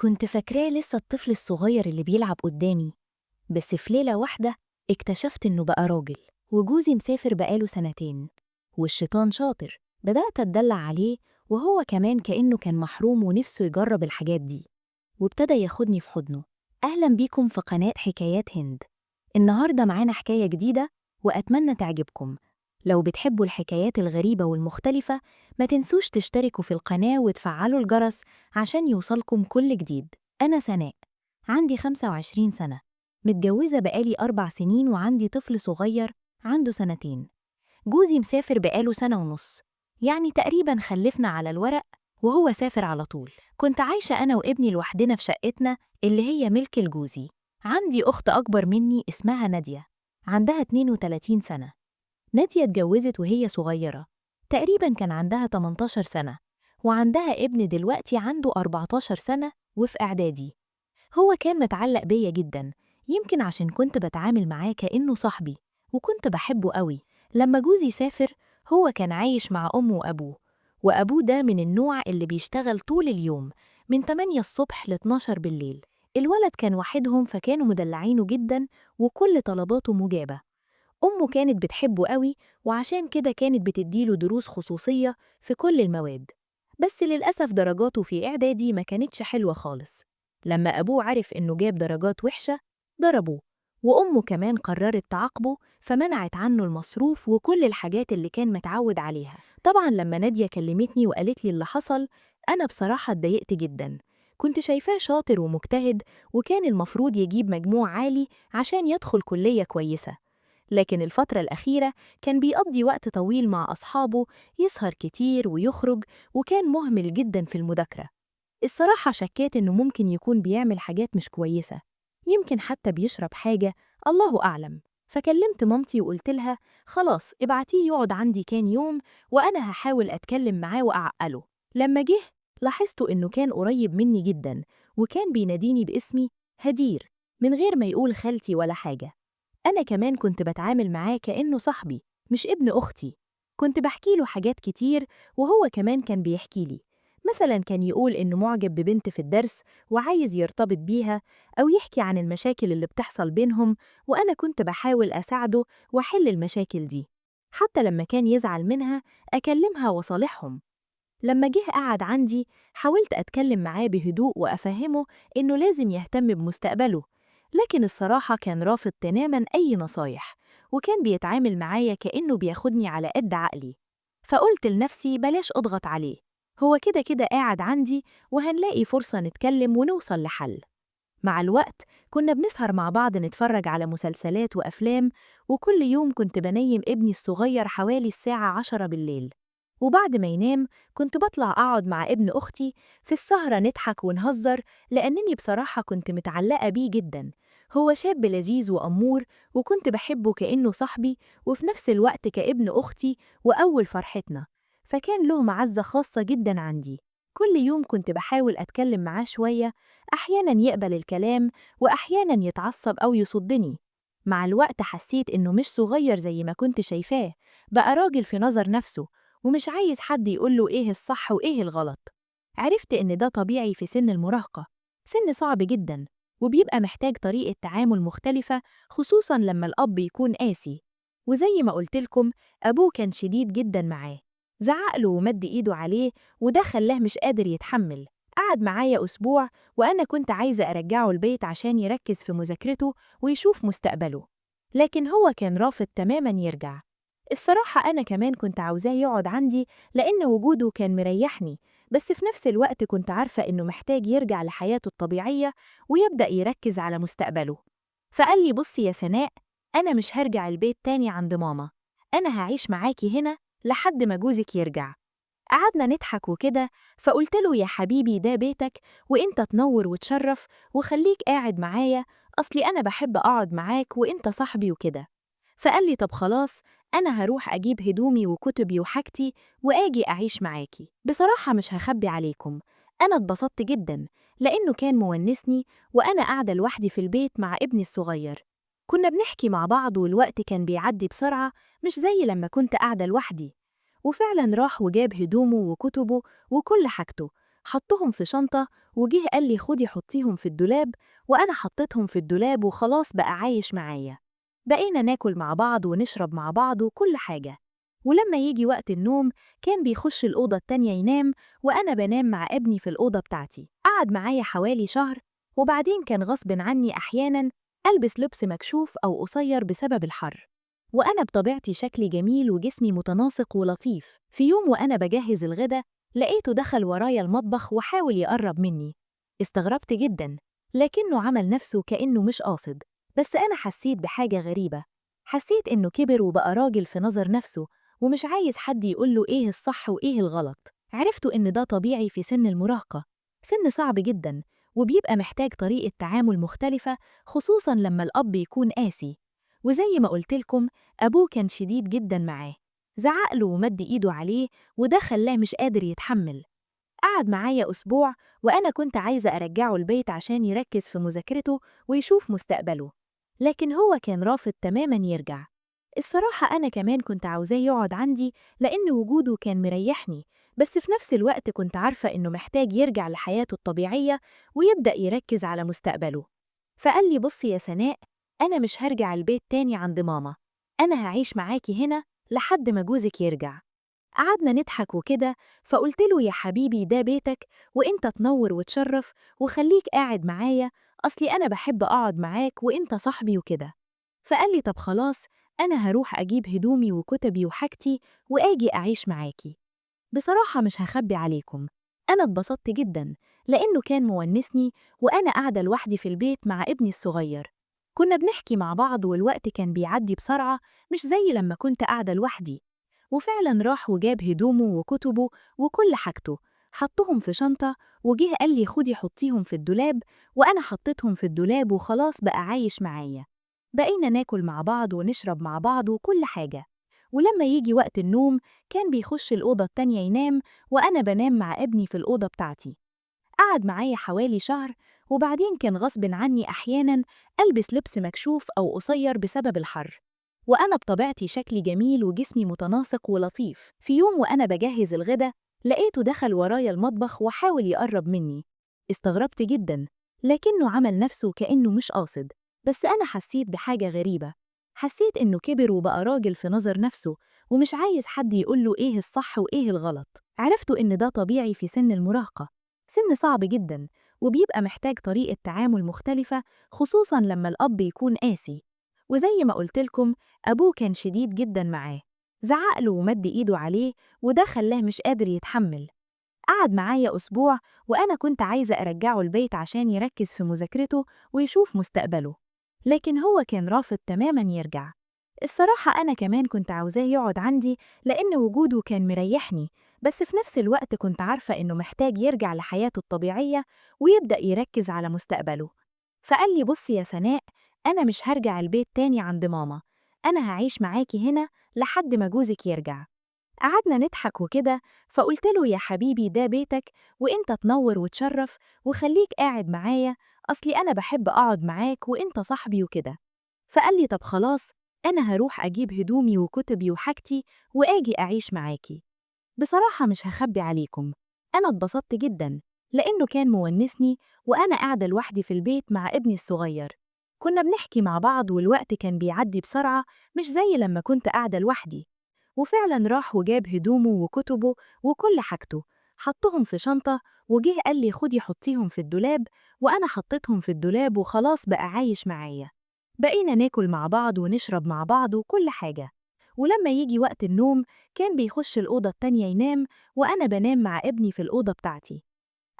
كنت فاكراه لسه الطفل الصغير اللي بيلعب قدامي، بس في ليلة واحدة اكتشفت إنه بقى راجل، وجوزي مسافر بقاله سنتين. والشيطان شاطر، بدأت أتدلع عليه وهو كمان كأنه كان محروم ونفسه يجرب الحاجات دي، وابتدى ياخدني في حضنه. أهلا بيكم في قناة حكايات هند. النهاردة معانا حكاية جديدة وأتمنى تعجبكم. لو بتحبوا الحكايات الغريبة والمختلفة ما تنسوش تشتركوا في القناة وتفعلوا الجرس عشان يوصلكم كل جديد. أنا سناء، عندي 25 سنة، متجوزة بقالي 4 سنين وعندي طفل صغير عنده سنتين. جوزي مسافر بقاله سنة ونص، يعني تقريبا خلفنا على الورق وهو سافر على طول. كنت عايشة أنا وابني لوحدنا في شقتنا اللي هي ملك لجوزي. عندي أخت أكبر مني اسمها نادية، عندها 32 سنة. نادية اتجوزت وهي صغيرة، تقريبا كان عندها 18 سنة، وعندها ابن دلوقتي عنده 14 سنة وفي إعدادي. هو كان متعلق بيا جدا، يمكن عشان كنت بتعامل معاه كأنه صاحبي وكنت بحبه قوي. لما جوزي سافر هو كان عايش مع أمه وأبوه، وأبوه ده من النوع اللي بيشتغل طول اليوم من 8 الصبح ل 12 بالليل. الولد كان وحيدهم فكانوا مدلعينه جدا وكل طلباته مجابة. أمه كانت بتحبه قوي وعشان كده كانت بتديله دروس خصوصية في كل المواد. بس للأسف درجاته في إعدادي ما كانتش حلوة خالص. لما أبوه عرف إنه جاب درجات وحشة ضربوه، وأمه كمان قررت تعاقبه فمنعت عنه المصروف وكل الحاجات اللي كان متعود عليها. طبعا لما نادية كلمتني وقالت لي اللي حصل أنا بصراحة اتضايقت جدا. كنت شايفاه شاطر ومجتهد وكان المفروض يجيب مجموع عالي عشان يدخل كلية كويسة، لكن الفترة الأخيرة كان بيقضي وقت طويل مع أصحابه، يسهر كتير ويخرج، وكان مهمل جدا في المذاكرة. الصراحة شكيت إنه ممكن يكون بيعمل حاجات مش كويسة، يمكن حتى بيشرب حاجة، الله أعلم. فكلمت مامتي وقلت لها خلاص ابعتيه يقعد عندي كام يوم وأنا هحاول أتكلم معاه وأعقله. لما جه لاحظت إنه كان قريب مني جدا، وكان بيناديني باسمي هدير من غير ما يقول خالتي ولا حاجة. أنا كمان كنت بتعامل معاه كأنه صاحبي مش ابن أختي. كنت بحكي له حاجات كتير وهو كمان كان بيحكي لي. مثلا كان يقول إنه معجب ببنت في الدرس وعايز يرتبط بيها، أو يحكي عن المشاكل اللي بتحصل بينهم، وأنا كنت بحاول أساعده وأحل المشاكل دي. حتى لما كان يزعل منها أكلمها وصالحهم. لما جه قعد عندي حاولت أتكلم معاه بهدوء وأفهمه إنه لازم يهتم بمستقبله، لكن الصراحة كان رافض تماماً أي نصايح، وكان بيتعامل معايا كأنه بياخدني على قد عقلي. فقلت لنفسي بلاش أضغط عليه، هو كده كده قاعد عندي وهنلاقي فرصة نتكلم ونوصل لحل. مع الوقت كنا بنسهر مع بعض نتفرج على مسلسلات وأفلام، وكل يوم كنت بنيم ابني الصغير حوالي الساعة 10 بالليل. وبعد ما ينام كنت بطلع أقعد مع ابن أختي في السهرة نضحك ونهزر، لأنني بصراحة كنت متعلقة بيه جدا. هو شاب لذيذ وأمور، وكنت بحبه كأنه صاحبي وفي نفس الوقت كابن أختي وأول فرحتنا، فكان له معزة خاصة جدا عندي. كل يوم كنت بحاول أتكلم معاه شوية، أحياناً يقبل الكلام وأحياناً يتعصب أو يصدني. مع الوقت حسيت إنه مش صغير زي ما كنت شايفاه، بقى راجل في نظر نفسه ومش عايز حد يقوله إيه الصح وإيه الغلط. عرفت إن ده طبيعي في سن المراهقة، سن صعب جدا وبيبقى محتاج طريقة تعامل مختلفة، خصوصاً لما الأب يكون قاسي. وزي ما قلتلكم أبوه كان شديد جدا معاه، زعقله ومد إيده عليه، وده خلاه مش قادر يتحمل. قعد معايا أسبوع وأنا كنت عايزة أرجعه البيت عشان يركز في مذاكرته ويشوف مستقبله، لكن هو كان رافض تماماً يرجع. الصراحة أنا كمان كنت عاوزاه يقعد عندي لأن وجوده كان مريحني، بس في نفس الوقت كنت عارفة إنه محتاج يرجع لحياته الطبيعية ويبدأ يركز على مستقبله. فقال لي بصي يا سناء، أنا مش هرجع البيت تاني عند ماما، أنا هعيش معاكي هنا لحد ما جوزك يرجع. قعدنا نضحك وكده، فقلت له يا حبيبي ده بيتك وإنت تنور وتشرف، وخليك قاعد معايا، أصلي أنا بحب أقعد معاك وإنت صاحبي وكده. فقال لي طب خلاص، أنا هروح أجيب هدومي وكتبي وحاجتي وآجي أعيش معاكي. بصراحة مش هخبي عليكم، أنا اتبسطت جدا لأنه كان مونسني وأنا قاعدة لوحدي في البيت مع ابني الصغير. كنا بنحكي مع بعض والوقت كان بيعدي بسرعة، مش زي لما كنت قاعدة لوحدي. وفعلا راح وجاب هدومه وكتبه وكل حاجته، حطهم في شنطة وجه قال لي خدي حطيهم في الدولاب، وأنا حطيتهم في الدولاب وخلاص بقى عايش معايا. بقينا ناكل مع بعض ونشرب مع بعض وكل حاجة. ولما يجي وقت النوم كان بيخش الأوضة التانية ينام، وأنا بنام مع ابني في الأوضة بتاعتي. قعد معايا حوالي شهر، وبعدين كان غصب عني أحياناً ألبس لبس مكشوف أو قصير بسبب الحر. وأنا بطبيعتي شكلي جميل وجسمي متناسق ولطيف. في يوم وأنا بجهز الغدا لقيته دخل ورايا المطبخ وحاول يقرب مني. استغربت جدا، لكنه عمل نفسه كأنه مش قاصد. بس أنا حسيت بحاجة غريبة. حسيت إنه كبر وبقى راجل في نظر نفسه، ومش عايز حد يقوله إيه الصح وإيه الغلط. عرفت إن ده طبيعي في سن المراهقة، سن صعب جدا، وبيبقى محتاج طريقة تعامل مختلفة، خصوصا لما الأب يكون قاسي. وزي ما قلتلكم، أبوه كان شديد جدا معاه، زعقله ومد إيده عليه، وده خلاه مش قادر يتحمل. قعد معايا أسبوع، وأنا كنت عايزة أرجعه البيت عشان يركز في مذاكرته ويشوف مستقبله، لكن هو كان رافض تماماً يرجع. الصراحة أنا كمان كنت عاوزاه يقعد عندي، لأن وجوده كان مريحني، بس في نفس الوقت كنت عارفة إنه محتاج يرجع لحياته الطبيعية ويبدأ يركز على مستقبله. فقال لي بصي يا سناء، أنا مش هرجع البيت تاني عند ماما، أنا هعيش معاكي هنا لحد ما جوزك يرجع. قعدنا نضحك وكده، فقلت له يا حبيبي ده بيتك، وإنت تنور وتشرف، وخليك قاعد معايا، أصلي أنا بحب أقعد معاك وإنت صاحبي وكده. فقال لي طب خلاص، أنا هروح أجيب هدومي وكتبي وحاجتي وآجي أعيش معاكي. بصراحة مش هخبي عليكم، أنا اتبسطت جدا، لأنه كان مونسني وأنا قاعدة لوحدي في البيت مع ابني الصغير. كنا بنحكي مع بعض والوقت كان بيعدي بسرعة، مش زي لما كنت قاعدة لوحدي. وفعلا راح وجاب هدومه وكتبه وكل حاجته، حطهم في شنطة، وجه قال لي خدي حطيهم في الدولاب، وأنا حطيتهم في الدولاب وخلاص بقى عايش معايا. بقينا ناكل مع بعض ونشرب مع بعض وكل حاجة. ولما يجي وقت النوم كان بيخش الأوضة التانية ينام، وأنا بنام مع ابني في الأوضة بتاعتي. قعد معايا حوالي شهر، وبعدين كان غصب عني أحياناً ألبس لبس مكشوف أو قصير بسبب الحر. وأنا بطبيعتي شكلي جميل وجسمي متناسق ولطيف. في يوم وأنا بجهز الغدا لقيته دخل ورايا المطبخ وحاول يقرب مني. استغربت جدا، لكنه عمل نفسه كأنه مش قاصد. بس أنا حسيت بحاجة غريبة. حسيت إنه كبر وبقى راجل في نظر نفسه، ومش عايز حد يقوله إيه الصح وإيه الغلط. عرفت إن ده طبيعي في سن المراهقة، سن صعب جدا، وبيبقى محتاج طريقة تعامل مختلفة، خصوصا لما الأب يكون قاسي. وزي ما قلتلكم، أبوه كان شديد جدا معاه، زعقله ومد إيده عليه، وده خلاه مش قادر يتحمل. قعد معايا أسبوع، وأنا كنت عايزة أرجعه البيت عشان يركز في مذاكرته ويشوف مستقبله، لكن هو كان رافض تماماً يرجع. الصراحة أنا كمان كنت عاوزاه يقعد عندي، لأن وجوده كان مريحني، بس في نفس الوقت كنت عارفة إنه محتاج يرجع لحياته الطبيعية ويبدأ يركز على مستقبله. فقال لي بصي يا سناء، أنا مش هرجع البيت تاني عند ماما، أنا هعيش معاكي هنا لحد ما جوزك يرجع. قعدنا نضحك وكده، فقلت له يا حبيبي ده بيتك، وإنت تنور وتشرف، وخليك قاعد معايا، أصلي أنا بحب أقعد معاك وإنت صاحبي وكده. فقال لي طب خلاص، أنا هروح أجيب هدومي وكتبي وحاجتي وآجي أعيش معاكي. بصراحة مش هخبي عليكم، أنا اتبسطت جدا، لأنه كان مونسني وأنا قاعدة لوحدي في البيت مع ابني الصغير. كنا بنحكي مع بعض والوقت كان بيعدي بسرعة، مش زي لما كنت قاعدة لوحدي. وفعلا راح وجاب هدومه وكتبه وكل حاجته، حطهم في شنطة، وجه قال لي خدي حطيهم في الدولاب، وأنا حطيتهم في الدولاب وخلاص بقى عايش معايا. بقينا ناكل مع بعض ونشرب مع بعض وكل حاجة. ولما يجي وقت النوم كان بيخش الأوضة التانية ينام، وأنا بنام مع ابني في الأوضة بتاعتي.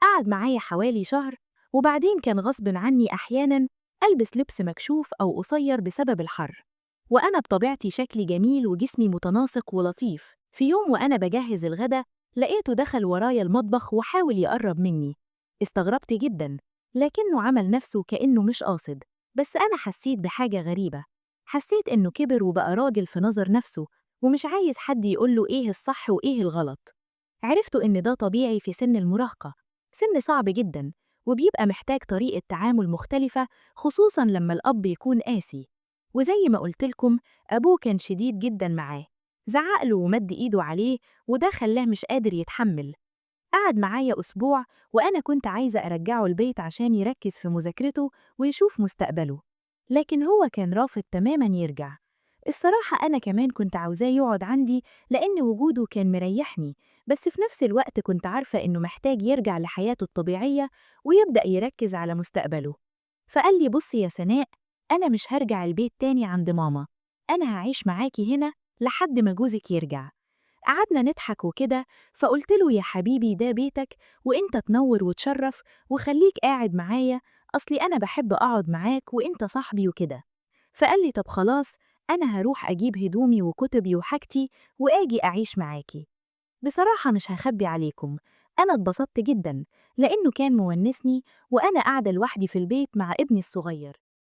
قعد معايا حوالي شهر، وبعدين كان غصب عني أحياناً ألبس لبس مكشوف أو قصير بسبب الحر. وأنا بطبيعتي شكلي جميل وجسمي متناسق ولطيف. في يوم وأنا بجهز الغدا لقيته دخل ورايا المطبخ وحاول يقرب مني. استغربت جدا، لكنه عمل نفسه كأنه مش قاصد. بس أنا حسيت بحاجة غريبة. حسيت إنه كبر وبقى راجل في نظر نفسه، ومش عايز حد يقوله إيه الصح وإيه الغلط. عرفت إن ده طبيعي في سن المراهقة، سن صعب جدا، وبيبقى محتاج طريقة تعامل مختلفة، خصوصا لما الأب يكون قاسي. وزي ما قلتلكم، أبوه كان شديد جدا معاه، زعقله ومد إيده عليه، وده خلاه مش قادر يتحمل. قعد معايا أسبوع وأنا كنت عايزة أرجعه البيت عشان يركز في مذاكرته ويشوف مستقبله، لكن هو كان رافض تماماً يرجع. الصراحة أنا كمان كنت عاوزاه يقعد عندي لأن وجوده كان مريحني، بس في نفس الوقت كنت عارفة إنه محتاج يرجع لحياته الطبيعية ويبدأ يركز على مستقبله. فقال لي بصي يا سناء، أنا مش هرجع البيت تاني عند ماما، أنا هعيش معاكي هنا لحد ما جوزك يرجع. قعدنا نضحك وكده، فقلت له يا حبيبي ده بيتك وإنت تنور وتشرف، وخليك قاعد معايا، أصلي أنا بحب أقعد معاك وإنت صاحبي وكده. فقال لي طب خلاص، أنا هروح أجيب هدومي وكتبي وحاجتي وآجي أعيش معاكي. بصراحة مش هخبي عليكم، أنا اتبسطت جدا لأنه كان مونسني وأنا قاعدة لوحدي في البيت مع ابني الصغير.